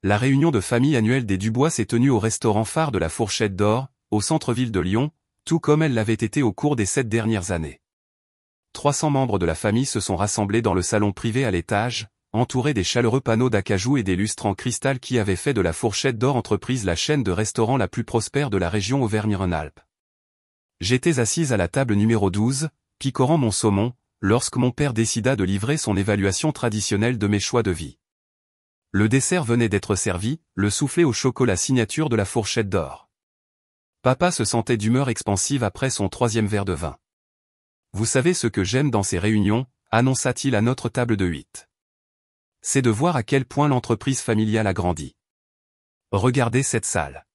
La réunion de famille annuelle des Dubois s'est tenue au restaurant phare de la Fourchette d'Or, au centre-ville de Lyon, tout comme elle l'avait été au cours des 7 dernières années. 300 membres de la famille se sont rassemblés dans le salon privé à l'étage, entourés des chaleureux panneaux d'acajou et des lustres en cristal qui avaient fait de la Fourchette d'Or entreprise la chaîne de restaurants la plus prospère de la région Auvergne-Rhône-Alpes. J'étais assise à la table numéro 12, picorant mon saumon, lorsque mon père décida de livrer son évaluation traditionnelle de mes choix de vie. Le dessert venait d'être servi, le soufflé au chocolat signature de la Fourchette d'Or. Papa se sentait d'humeur expansive après son 3e verre de vin. Vous savez ce que j'aime dans ces réunions, annonça-t-il à notre table de 8. C'est de voir à quel point l'entreprise familiale a grandi. Regardez cette salle.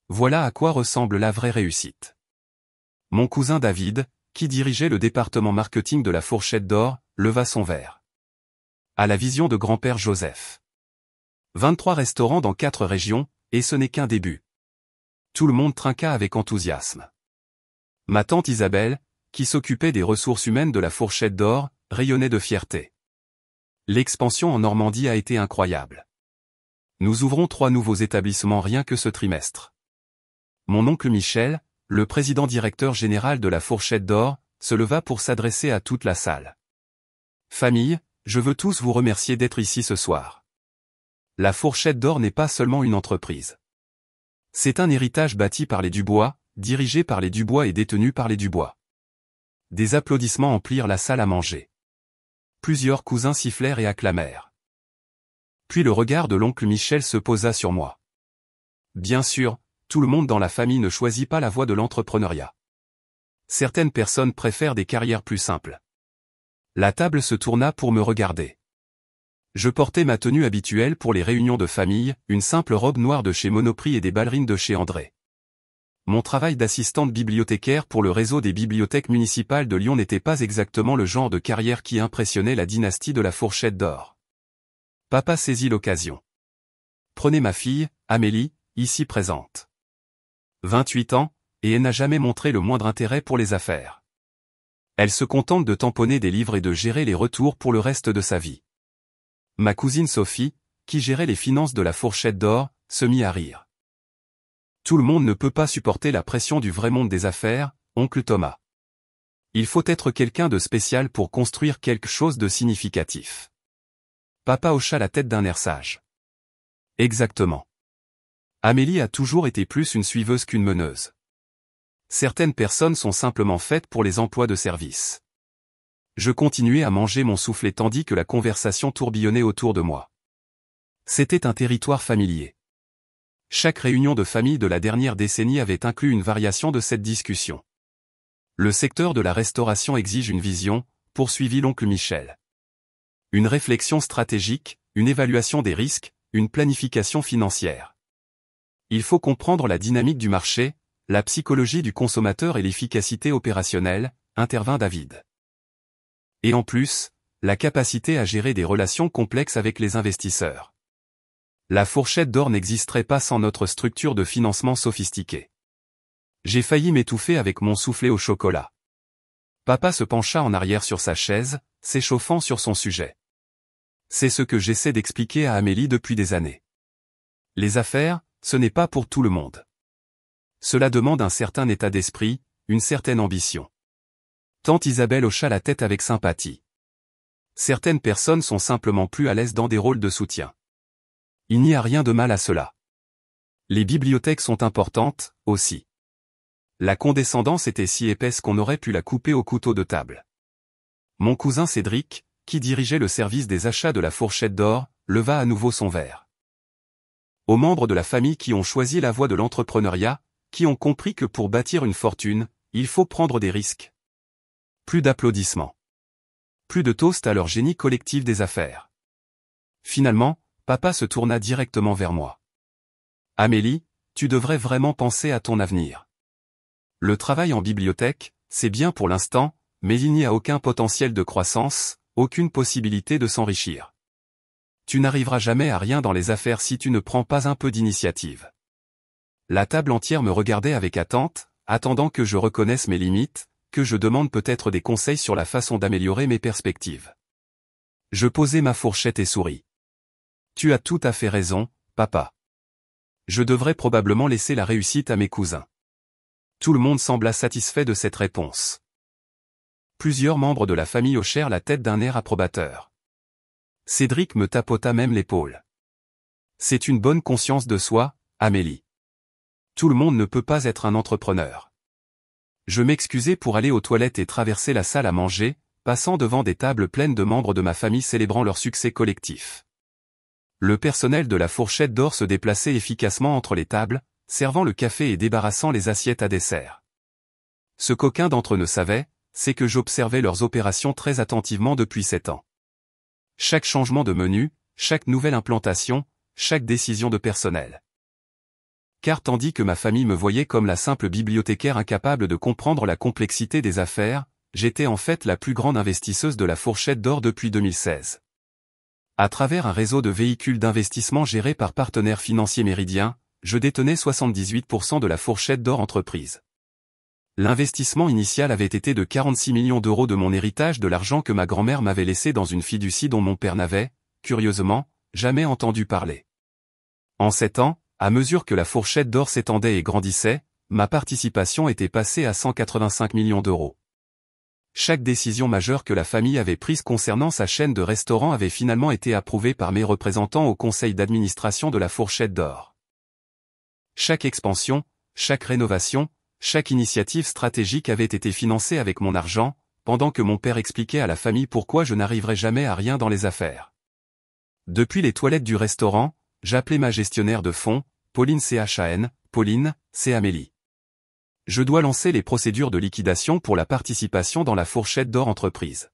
Voilà à quoi ressemble la vraie réussite. Mon cousin David, qui dirigeait le département marketing de la Fourchette d'Or, leva son verre. À la vision de grand-père Joseph. 23 restaurants dans 4 régions, et ce n'est qu'un début. Tout le monde trinqua avec enthousiasme. Ma tante Isabelle, qui s'occupait des ressources humaines de la Fourchette d'Or, rayonnait de fierté. L'expansion en Normandie a été incroyable. Nous ouvrons 3 nouveaux établissements rien que ce trimestre. Mon oncle Michel, le président directeur général de la Fourchette d'Or, se leva pour s'adresser à toute la salle. Famille, je veux tous vous remercier d'être ici ce soir. La Fourchette d'Or n'est pas seulement une entreprise. C'est un héritage bâti par les Dubois, dirigé par les Dubois et détenu par les Dubois. Des applaudissements emplirent la salle à manger. Plusieurs cousins sifflèrent et acclamèrent. Puis le regard de l'oncle Michel se posa sur moi. Bien sûr, tout le monde dans la famille ne choisit pas la voie de l'entrepreneuriat. Certaines personnes préfèrent des carrières plus simples. La table se tourna pour me regarder. Je portais ma tenue habituelle pour les réunions de famille, une simple robe noire de chez Monoprix et des ballerines de chez André. Mon travail d'assistante bibliothécaire pour le réseau des bibliothèques municipales de Lyon n'était pas exactement le genre de carrière qui impressionnait la dynastie de la Fourchette d'Or. Papa saisit l'occasion. Prenez ma fille, Amélie, ici présente. 28 ans, et elle n'a jamais montré le moindre intérêt pour les affaires. Elle se contente de tamponner des livres et de gérer les retours pour le reste de sa vie. Ma cousine Sophie, qui gérait les finances de la Fourchette d'Or, se mit à rire. Tout le monde ne peut pas supporter la pression du vrai monde des affaires, oncle Thomas. Il faut être quelqu'un de spécial pour construire quelque chose de significatif. Papa hocha la tête d'un air sage. Exactement. Amélie a toujours été plus une suiveuse qu'une meneuse. Certaines personnes sont simplement faites pour les emplois de service. Je continuais à manger mon soufflet tandis que la conversation tourbillonnait autour de moi. C'était un territoire familier. Chaque réunion de famille de la dernière décennie avait inclus une variation de cette discussion. Le secteur de la restauration exige une vision, poursuivit l'oncle Michel. Une réflexion stratégique, une évaluation des risques, une planification financière. Il faut comprendre la dynamique du marché, la psychologie du consommateur et l'efficacité opérationnelle, intervint David. Et en plus, la capacité à gérer des relations complexes avec les investisseurs. La Fourchette d'Or n'existerait pas sans notre structure de financement sophistiquée. J'ai failli m'étouffer avec mon soufflet au chocolat. Papa se pencha en arrière sur sa chaise, s'échauffant sur son sujet. C'est ce que j'essaie d'expliquer à Amélie depuis des années. Les affaires, ce n'est pas pour tout le monde. Cela demande un certain état d'esprit, une certaine ambition. Tante Isabelle hocha la tête avec sympathie. Certaines personnes sont simplement plus à l'aise dans des rôles de soutien. Il n'y a rien de mal à cela. Les bibliothèques sont importantes, aussi. La condescendance était si épaisse qu'on aurait pu la couper au couteau de table. Mon cousin Cédric, qui dirigeait le service des achats de la Fourchette d'Or, leva à nouveau son verre. Aux membres de la famille qui ont choisi la voie de l'entrepreneuriat, qui ont compris que pour bâtir une fortune, il faut prendre des risques. Plus d'applaudissements. Plus de toast à leur génie collectif des affaires. Finalement, papa se tourna directement vers moi. Amélie, tu devrais vraiment penser à ton avenir. Le travail en bibliothèque, c'est bien pour l'instant, mais il n'y a aucun potentiel de croissance, aucune possibilité de s'enrichir. Tu n'arriveras jamais à rien dans les affaires si tu ne prends pas un peu d'initiative. La table entière me regardait avec attente, attendant que je reconnaisse mes limites, que je demande peut-être des conseils sur la façon d'améliorer mes perspectives. Je posai ma fourchette et souris. Tu as tout à fait raison, papa. Je devrais probablement laisser la réussite à mes cousins. Tout le monde sembla satisfait de cette réponse. Plusieurs membres de la famille hochèrent la tête d'un air approbateur. Cédric me tapota même l'épaule. C'est une bonne conscience de soi, Amélie. Tout le monde ne peut pas être un entrepreneur. Je m'excusai pour aller aux toilettes et traverser la salle à manger, passant devant des tables pleines de membres de ma famille célébrant leur succès collectif. Le personnel de la Fourchette d'Or se déplaçait efficacement entre les tables, servant le café et débarrassant les assiettes à dessert. Ce qu'aucun d'entre eux ne savait, c'est que j'observais leurs opérations très attentivement depuis 7 ans. Chaque changement de menu, chaque nouvelle implantation, chaque décision de personnel. Car tandis que ma famille me voyait comme la simple bibliothécaire incapable de comprendre la complexité des affaires, j'étais en fait la plus grande investisseuse de la Fourchette d'Or depuis 2016. À travers un réseau de véhicules d'investissement gérés par partenaires financiers méridiens, je détenais 78% de la Fourchette d'Or entreprise. L'investissement initial avait été de 46 millions d'euros de mon héritage de l'argent que ma grand-mère m'avait laissé dans une fiducie dont mon père n'avait, curieusement, jamais entendu parler. En 7 ans, à mesure que la Fourchette d'Or s'étendait et grandissait, ma participation était passée à 185 millions d'euros. Chaque décision majeure que la famille avait prise concernant sa chaîne de restaurants avait finalement été approuvée par mes représentants au conseil d'administration de la Fourchette d'Or. Chaque expansion, chaque rénovation, chaque initiative stratégique avait été financée avec mon argent, pendant que mon père expliquait à la famille pourquoi je n'arriverais jamais à rien dans les affaires. Depuis les toilettes du restaurant, j'appelais ma gestionnaire de fonds, Pauline CHAN, Pauline, c'est Amélie. Je dois lancer les procédures de liquidation pour la participation dans la Fourchette d'Or entreprise.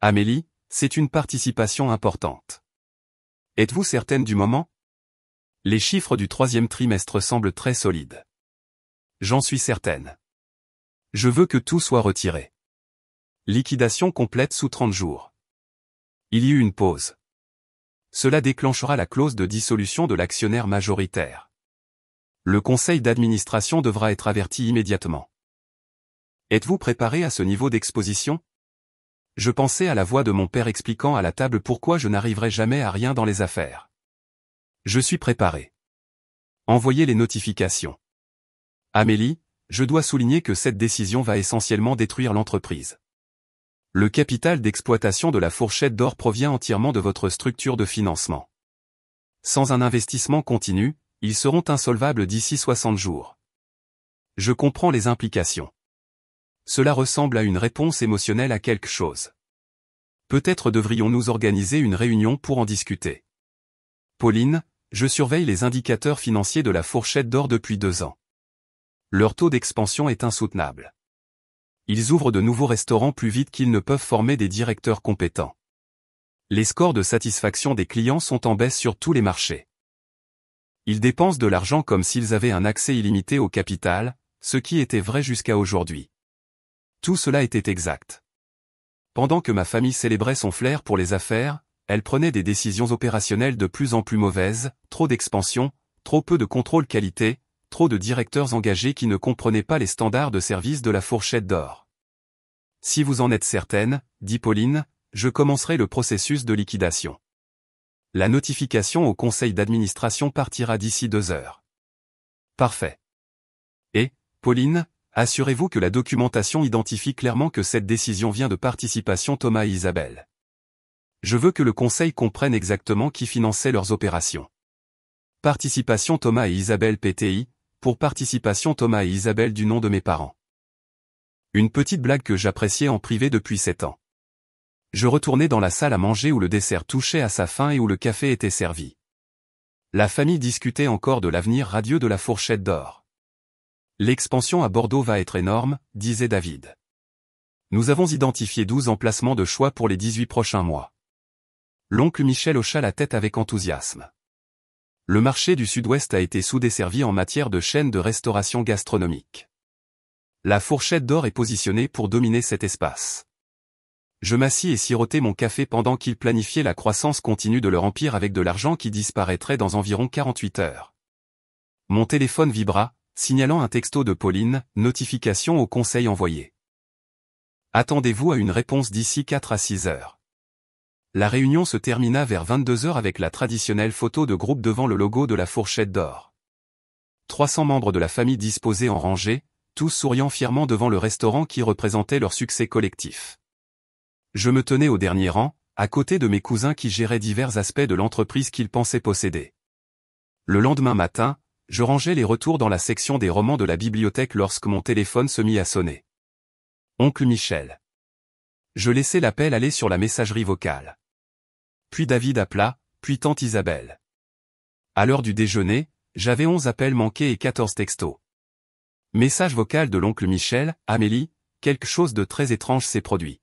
Amélie, c'est une participation importante. Êtes-vous certaine du moment? Les chiffres du 3e trimestre semblent très solides. J'en suis certaine. Je veux que tout soit retiré. Liquidation complète sous 30 jours. Il y eut une pause. Cela déclenchera la clause de dissolution de l'actionnaire majoritaire. Le conseil d'administration devra être averti immédiatement. Êtes-vous préparé à ce niveau d'exposition? Je pensais à la voix de mon père expliquant à la table pourquoi je n'arriverais jamais à rien dans les affaires. Je suis préparé. Envoyez les notifications. Amélie, je dois souligner que cette décision va essentiellement détruire l'entreprise. Le capital d'exploitation de la Fourchette d'Or provient entièrement de votre structure de financement. Sans un investissement continu, ils seront insolvables d'ici 60 jours. Je comprends les implications. Cela ressemble à une réponse émotionnelle à quelque chose. Peut-être devrions-nous organiser une réunion pour en discuter. Pauline, je surveille les indicateurs financiers de la Fourchette d'Or depuis 2 ans. Leur taux d'expansion est insoutenable. Ils ouvrent de nouveaux restaurants plus vite qu'ils ne peuvent former des directeurs compétents. Les scores de satisfaction des clients sont en baisse sur tous les marchés. Ils dépensent de l'argent comme s'ils avaient un accès illimité au capital, ce qui était vrai jusqu'à aujourd'hui. Tout cela était exact. Pendant que ma famille célébrait son flair pour les affaires, elle prenait des décisions opérationnelles de plus en plus mauvaises, trop d'expansion, trop peu de contrôle qualité, trop de directeurs engagés qui ne comprenaient pas les standards de service de la Fourchette d'Or. Si vous en êtes certaine, dit Pauline, je commencerai le processus de liquidation. La notification au conseil d'administration partira d'ici 2 heures. Parfait. Et, Pauline, assurez-vous que la documentation identifie clairement que cette décision vient de Participation Thomas et Isabelle. Je veux que le conseil comprenne exactement qui finançait leurs opérations. Participation Thomas et Isabelle PTI, pour Participation Thomas et Isabelle du nom de mes parents. Une petite blague que j'appréciais en privé depuis 7 ans. Je retournais dans la salle à manger où le dessert touchait à sa fin et où le café était servi. La famille discutait encore de l'avenir radieux de la Fourchette d'Or. L'expansion à Bordeaux va être énorme, disait David. Nous avons identifié 12 emplacements de choix pour les 18 prochains mois. L'oncle Michel hocha la tête avec enthousiasme. Le marché du Sud-Ouest a été sous-desservi en matière de chaînes de restauration gastronomique. La Fourchette d'Or est positionnée pour dominer cet espace. Je m'assis et sirotais mon café pendant qu'ils planifiaient la croissance continue de leur empire avec de l'argent qui disparaîtrait dans environ 48 heures. Mon téléphone vibra, signalant un texto de Pauline, notification au conseil envoyé. Attendez-vous à une réponse d'ici 4 à 6 heures. La réunion se termina vers 22 heures avec la traditionnelle photo de groupe devant le logo de la Fourchette d'Or. 300 membres de la famille disposés en rangée, tous souriant fièrement devant le restaurant qui représentait leur succès collectif. Je me tenais au dernier rang, à côté de mes cousins qui géraient divers aspects de l'entreprise qu'ils pensaient posséder. Le lendemain matin, je rangeais les retours dans la section des romans de la bibliothèque lorsque mon téléphone se mit à sonner. Oncle Michel. Je laissai l'appel aller sur la messagerie vocale. Puis David appela, puis tante Isabelle. À l'heure du déjeuner, j'avais 11 appels manqués et 14 textos. Message vocal de l'oncle Michel: Amélie, quelque chose de très étrange s'est produit.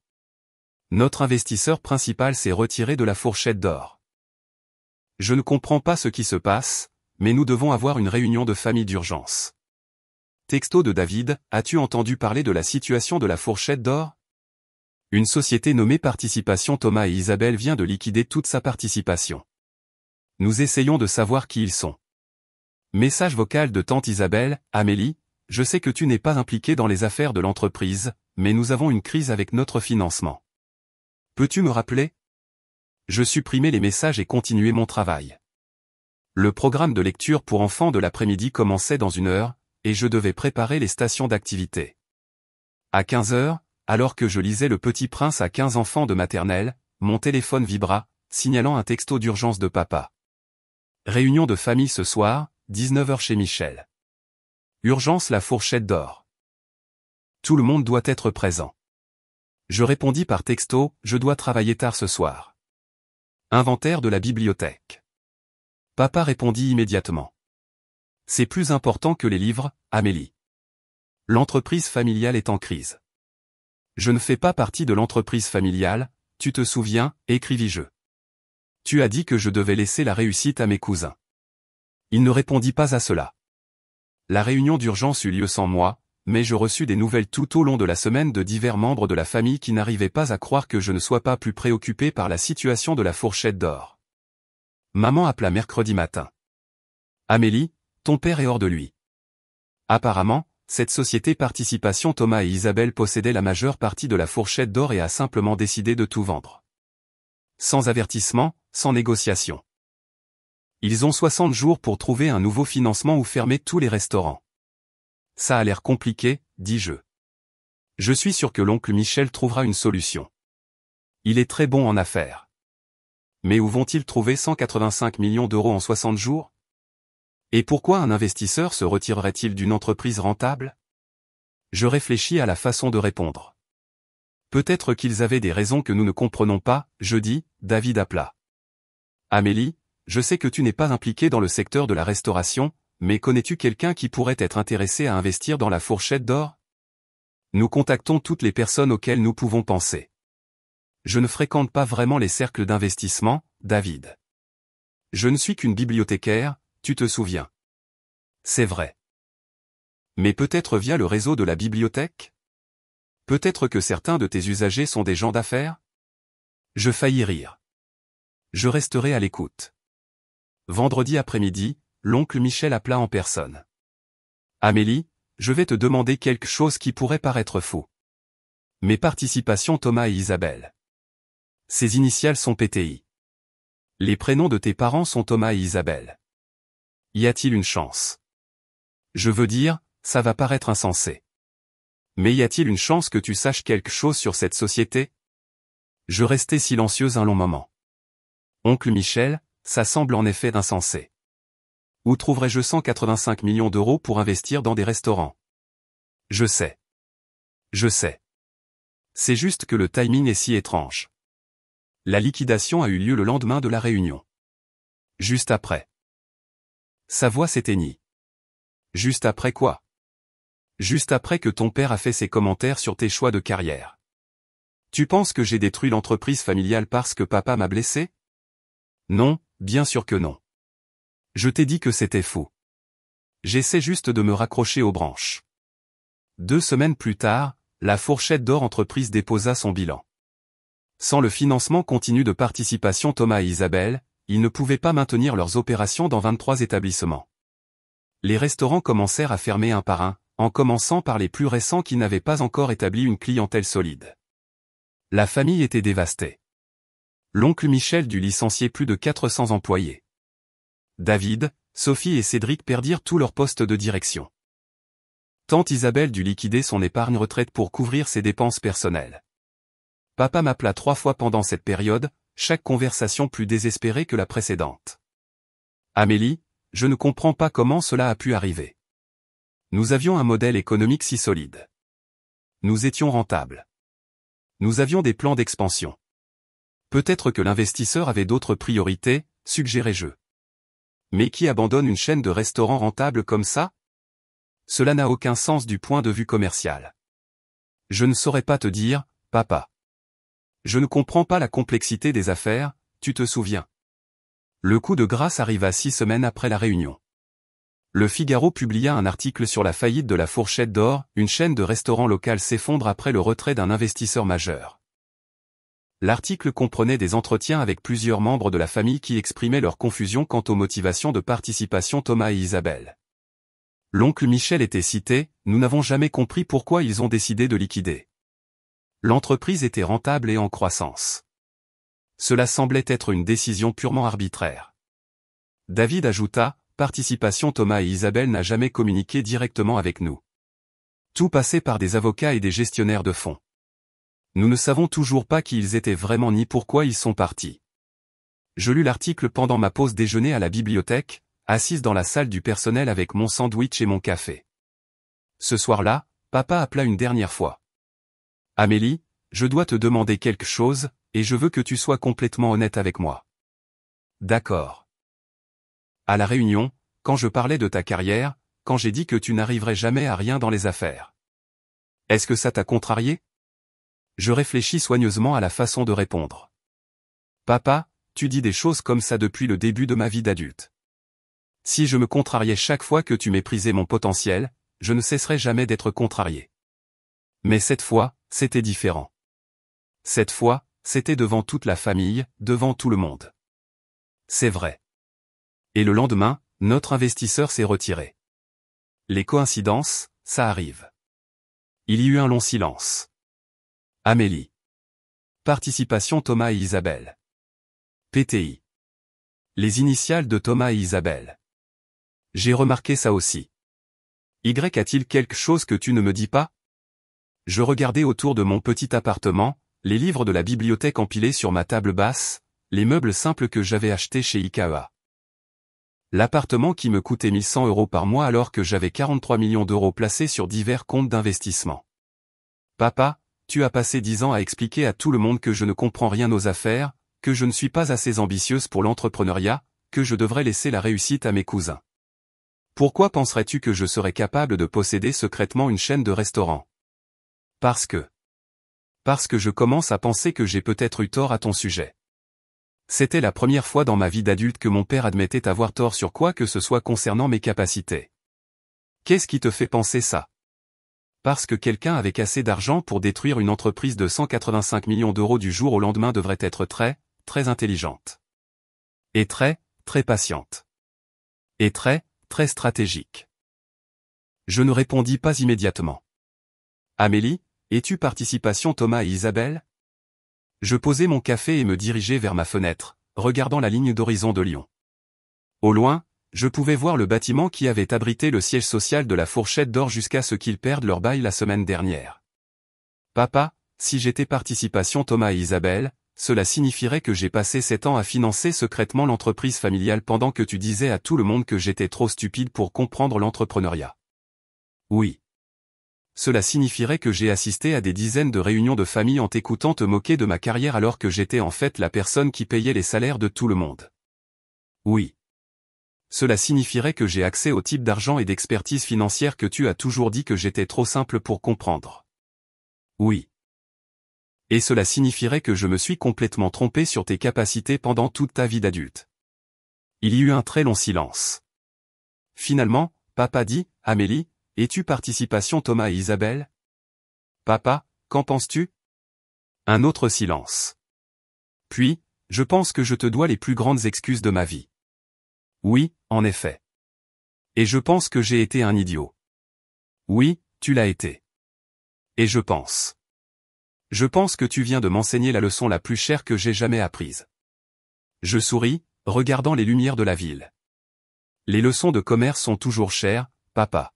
Notre investisseur principal s'est retiré de la Fourchette d'Or. Je ne comprends pas ce qui se passe, mais nous devons avoir une réunion de famille d'urgence. Texto de David: as-tu entendu parler de la situation de la Fourchette d'Or? Une société nommée Participation Thomas et Isabelle vient de liquider toute sa participation. Nous essayons de savoir qui ils sont. Message vocal de tante Isabelle: Amélie, je sais que tu n'es pas impliquée dans les affaires de l'entreprise, mais nous avons une crise avec notre financement. Peux-tu me rappeler? Je supprimai les messages et continuai mon travail. Le programme de lecture pour enfants de l'après-midi commençait dans 1 heure, et je devais préparer les stations d'activité. À 15 heures, alors que je lisais Le Petit Prince à 15 enfants de maternelle, mon téléphone vibra, signalant un texto d'urgence de papa. Réunion de famille ce soir, 19 heures chez Michel. Urgence la Fourchette d'Or. Tout le monde doit être présent. Je répondis par texto: je dois travailler tard ce soir. Inventaire de la bibliothèque. Papa répondit immédiatement. C'est plus important que les livres, Amélie. L'entreprise familiale est en crise. Je ne fais pas partie de l'entreprise familiale, tu te souviens, écrivis-je. Tu as dit que je devais laisser la réussite à mes cousins. Il ne répondit pas à cela. La réunion d'urgence eut lieu sans moi, mais je reçus des nouvelles tout au long de la semaine de divers membres de la famille qui n'arrivaient pas à croire que je ne sois pas plus préoccupé par la situation de la Fourchette d'Or. Maman appela mercredi matin. Amélie, ton père est hors de lui. Apparemment, cette société Participation Thomas et Isabelle possédait la majeure partie de la Fourchette d'Or et a simplement décidé de tout vendre. Sans avertissement, sans négociation. Ils ont 60 jours pour trouver un nouveau financement ou fermer tous les restaurants. Ça a l'air compliqué, dis-je. Je suis sûr que l'oncle Michel trouvera une solution. Il est très bon en affaires. Mais où vont-ils trouver 185 millions d'euros en 60 jours? Et pourquoi un investisseur se retirerait-il d'une entreprise rentable? Je réfléchis à la façon de répondre. Peut-être qu'ils avaient des raisons que nous ne comprenons pas, je dis. David appela. Amélie, je sais que tu n'es pas impliquée dans le secteur de la restauration, mais connais-tu quelqu'un qui pourrait être intéressé à investir dans la Fourchette d'Or? Nous contactons toutes les personnes auxquelles nous pouvons penser. Je ne fréquente pas vraiment les cercles d'investissement, David. Je ne suis qu'une bibliothécaire, tu te souviens. C'est vrai. Mais peut-être via le réseau de la bibliothèque? Peut-être que certains de tes usagers sont des gens d'affaires? Je faillis rire. Je resterai à l'écoute. Vendredi après-midi, l'oncle Michel appela en personne. Amélie, je vais te demander quelque chose qui pourrait paraître fou. Mes participations Thomas et Isabelle. Ces initiales sont PTI. Les prénoms de tes parents sont Thomas et Isabelle. Y a-t-il une chance? Je veux dire, ça va paraître insensé. Mais y a-t-il une chance que tu saches quelque chose sur cette société? Je restai silencieuse un long moment. Oncle Michel, ça semble en effet insensé. Où trouverais-je 185 millions d'euros pour investir dans des restaurants? Je sais. Je sais. C'est juste que le timing est si étrange. La liquidation a eu lieu le lendemain de la réunion. Juste après. Sa voix s'éteignit. Juste après quoi? Juste après que ton père a fait ses commentaires sur tes choix de carrière. Tu penses que j'ai détruit l'entreprise familiale parce que papa m'a blessé? Non, bien sûr que non. Je t'ai dit que c'était faux. J'essaie juste de me raccrocher aux branches. 2 semaines plus tard, la Fourchette d'Or entreprise déposa son bilan. Sans le financement continu de Participation Thomas et Isabelle, ils ne pouvaient pas maintenir leurs opérations dans 23 établissements. Les restaurants commencèrent à fermer un par un, en commençant par les plus récents qui n'avaient pas encore établi une clientèle solide. La famille était dévastée. L'oncle Michel dut licencier plus de 400 employés. David, Sophie et Cédric perdirent tous leurs postes de direction. Tante Isabelle dut liquider son épargne retraite pour couvrir ses dépenses personnelles. Papa m'appela 3 fois pendant cette période, chaque conversation plus désespérée que la précédente. Amélie, je ne comprends pas comment cela a pu arriver. Nous avions un modèle économique si solide. Nous étions rentables. Nous avions des plans d'expansion. Peut-être que l'investisseur avait d'autres priorités, suggérais-je. Mais qui abandonne une chaîne de restaurants rentable comme ça? Cela n'a aucun sens du point de vue commercial. Je ne saurais pas te dire, papa. Je ne comprends pas la complexité des affaires, tu te souviens. Le coup de grâce arriva 6 semaines après la réunion. Le Figaro publia un article sur la faillite de la Fourchette d'Or, une chaîne de restaurants locaux s'effondre après le retrait d'un investisseur majeur. L'article comprenait des entretiens avec plusieurs membres de la famille qui exprimaient leur confusion quant aux motivations de Participation Thomas et Isabelle. L'oncle Michel était cité, nous n'avons jamais compris pourquoi ils ont décidé de liquider. L'entreprise était rentable et en croissance. Cela semblait être une décision purement arbitraire. David ajouta, Participation Thomas et Isabelle n'a jamais communiqué directement avec nous. Tout passait par des avocats et des gestionnaires de fonds. Nous ne savons toujours pas qui ils étaient vraiment ni pourquoi ils sont partis. Je lus l'article pendant ma pause déjeuner à la bibliothèque, assise dans la salle du personnel avec mon sandwich et mon café. Ce soir-là, papa appela une dernière fois. Amélie, je dois te demander quelque chose, et je veux que tu sois complètement honnête avec moi. D'accord. À la réunion, quand je parlais de ta carrière, quand j'ai dit que tu n'arriverais jamais à rien dans les affaires. Est-ce que ça t'a contrarié? Je réfléchis soigneusement à la façon de répondre. Papa, tu dis des choses comme ça depuis le début de ma vie d'adulte. Si je me contrariais chaque fois que tu méprisais mon potentiel, je ne cesserais jamais d'être contrarié. Mais cette fois, c'était différent. Cette fois, c'était devant toute la famille, devant tout le monde. C'est vrai. Et le lendemain, notre investisseur s'est retiré. Les coïncidences, ça arrive. Il y eut un long silence. Amélie. Participation Thomas et Isabelle. PTI. Les initiales de Thomas et Isabelle. J'ai remarqué ça aussi. Y a-t-il quelque chose que tu ne me dis pas? Je regardais autour de mon petit appartement, les livres de la bibliothèque empilés sur ma table basse, les meubles simples que j'avais achetés chez IKEA. L'appartement qui me coûtait 1100 € par mois alors que j'avais 43 millions d'euros placés sur divers comptes d'investissement. Papa, tu as passé 10 ans à expliquer à tout le monde que je ne comprends rien aux affaires, que je ne suis pas assez ambitieuse pour l'entrepreneuriat, que je devrais laisser la réussite à mes cousins. Pourquoi penserais-tu que je serais capable de posséder secrètement une chaîne de restaurants? Parce que je commence à penser que j'ai peut-être eu tort à ton sujet. C'était la première fois dans ma vie d'adulte que mon père admettait avoir tort sur quoi que ce soit concernant mes capacités. Qu'est-ce qui te fait penser ça? Parce que quelqu'un avec assez d'argent pour détruire une entreprise de 185 millions d'euros du jour au lendemain devrait être très, très intelligente. Et très, très patiente. Et très, très stratégique. Je ne répondis pas immédiatement. Amélie, es-tu Participation Thomas et Isabelle? Je posai mon café et me dirigeai vers ma fenêtre, regardant la ligne d'horizon de Lyon. Au loin, je pouvais voir le bâtiment qui avait abrité le siège social de la Fourchette d'Or jusqu'à ce qu'ils perdent leur bail la semaine dernière. Papa, si j'étais Participation Thomas et Isabelle, cela signifierait que j'ai passé 7 ans à financer secrètement l'entreprise familiale pendant que tu disais à tout le monde que j'étais trop stupide pour comprendre l'entrepreneuriat. Oui. Cela signifierait que j'ai assisté à des dizaines de réunions de famille en t'écoutant te moquer de ma carrière alors que j'étais en fait la personne qui payait les salaires de tout le monde. Oui. Cela signifierait que j'ai accès au type d'argent et d'expertise financière que tu as toujours dit que j'étais trop simple pour comprendre. Oui. Et cela signifierait que je me suis complètement trompé sur tes capacités pendant toute ta vie d'adulte. Il y eut un très long silence. Finalement, papa dit, Amélie, es-tu Participation Thomas et Isabelle? Papa, qu'en penses-tu? Un autre silence. Puis, je pense que je te dois les plus grandes excuses de ma vie. Oui, en effet. Et je pense que j'ai été un idiot. Oui, tu l'as été. Et je pense Je pense que tu viens de m'enseigner la leçon la plus chère que j'ai jamais apprise. Je souris, regardant les lumières de la ville. Les leçons de commerce sont toujours chères, papa.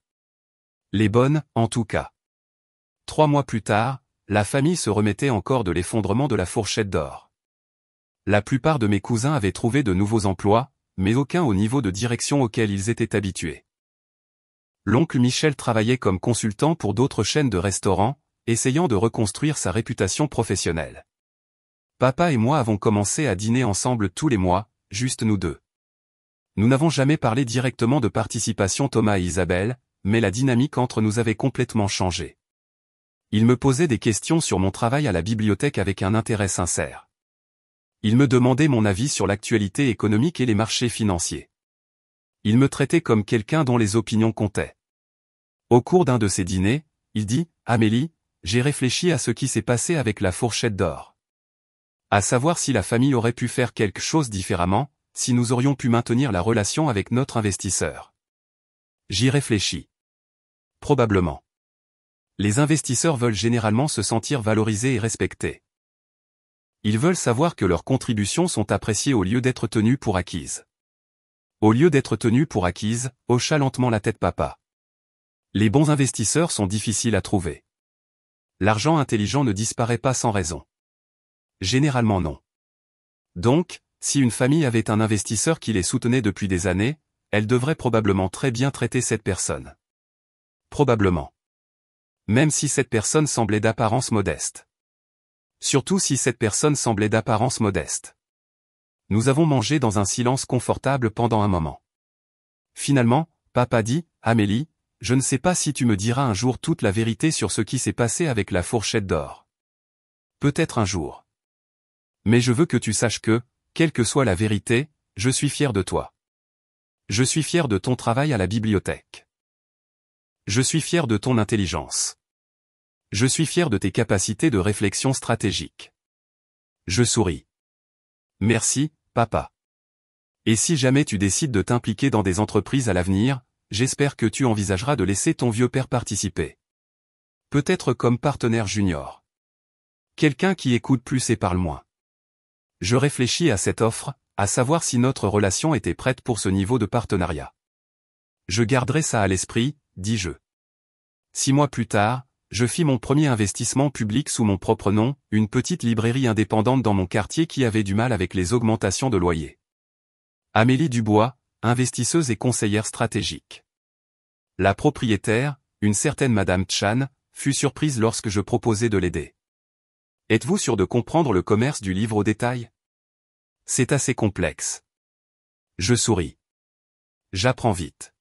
Les bonnes, en tout cas. 3 mois plus tard, la famille se remettait encore de l'effondrement de la fourchette d'or. La plupart de mes cousins avaient trouvé de nouveaux emplois, mais aucun au niveau de direction auquel ils étaient habitués. L'oncle Michel travaillait comme consultant pour d'autres chaînes de restaurants, essayant de reconstruire sa réputation professionnelle. Papa et moi avons commencé à dîner ensemble tous les mois, juste nous deux. Nous n'avons jamais parlé directement de participation Thomas et Isabelle, mais la dynamique entre nous avait complètement changé. Il me posait des questions sur mon travail à la bibliothèque avec un intérêt sincère. Il me demandait mon avis sur l'actualité économique et les marchés financiers. Il me traitait comme quelqu'un dont les opinions comptaient. Au cours d'un de ces dîners, il dit « Amélie, j'ai réfléchi à ce qui s'est passé avec la fourchette d'or. À savoir si la famille aurait pu faire quelque chose différemment, si nous aurions pu maintenir la relation avec notre investisseur. J'y réfléchis. Probablement. Les investisseurs veulent généralement se sentir valorisés et respectés. Ils veulent savoir que leurs contributions sont appréciées au lieu d'être tenues pour acquises. Au lieu d'être tenues pour acquises, hocha lentement la tête papa. Les bons investisseurs sont difficiles à trouver. L'argent intelligent ne disparaît pas sans raison. Généralement non. Donc, si une famille avait un investisseur qui les soutenait depuis des années, elle devrait probablement très bien traiter cette personne. Probablement. Même si cette personne semblait d'apparence modeste. Surtout si cette personne semblait d'apparence modeste. Nous avons mangé dans un silence confortable pendant un moment. Finalement, papa dit, « Amélie, je ne sais pas si tu me diras un jour toute la vérité sur ce qui s'est passé avec la fourchette d'or. Peut-être un jour. Mais je veux que tu saches que, quelle que soit la vérité, je suis fier de toi. Je suis fier de ton travail à la bibliothèque. Je suis fier de ton intelligence. Je suis fier de tes capacités de réflexion stratégique. » Je souris. Merci, papa. Et si jamais tu décides de t'impliquer dans des entreprises à l'avenir, j'espère que tu envisageras de laisser ton vieux père participer. Peut-être comme partenaire junior. Quelqu'un qui écoute plus et parle moins. Je réfléchis à cette offre, à savoir si notre relation était prête pour ce niveau de partenariat. Je garderai ça à l'esprit, dis-je. 6 mois plus tard, je fis mon premier investissement public sous mon propre nom, une petite librairie indépendante dans mon quartier qui avait du mal avec les augmentations de loyer. Amélie Dubois, investisseuse et conseillère stratégique. La propriétaire, une certaine Madame Chan, fut surprise lorsque je proposai de l'aider. Êtes-vous sûr de comprendre le commerce du livre au détail? C'est assez complexe. Je souris. J'apprends vite.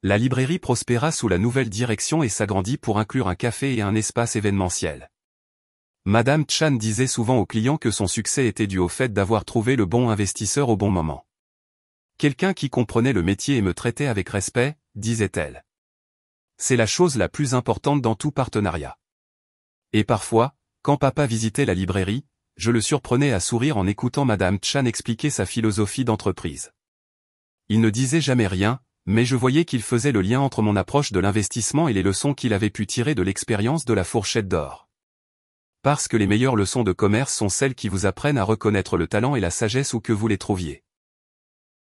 La librairie prospéra sous la nouvelle direction et s'agrandit pour inclure un café et un espace événementiel. Madame Chan disait souvent aux clients que son succès était dû au fait d'avoir trouvé le bon investisseur au bon moment. Quelqu'un qui comprenait le métier et me traitait avec respect, disait-elle. C'est la chose la plus importante dans tout partenariat. Et parfois, quand papa visitait la librairie, je le surprenais à sourire en écoutant Madame Chan expliquer sa philosophie d'entreprise. Il ne disait jamais rien, mais je voyais qu'il faisait le lien entre mon approche de l'investissement et les leçons qu'il avait pu tirer de l'expérience de la fourchette d'or. Parce que les meilleures leçons de commerce sont celles qui vous apprennent à reconnaître le talent et la sagesse où que vous les trouviez.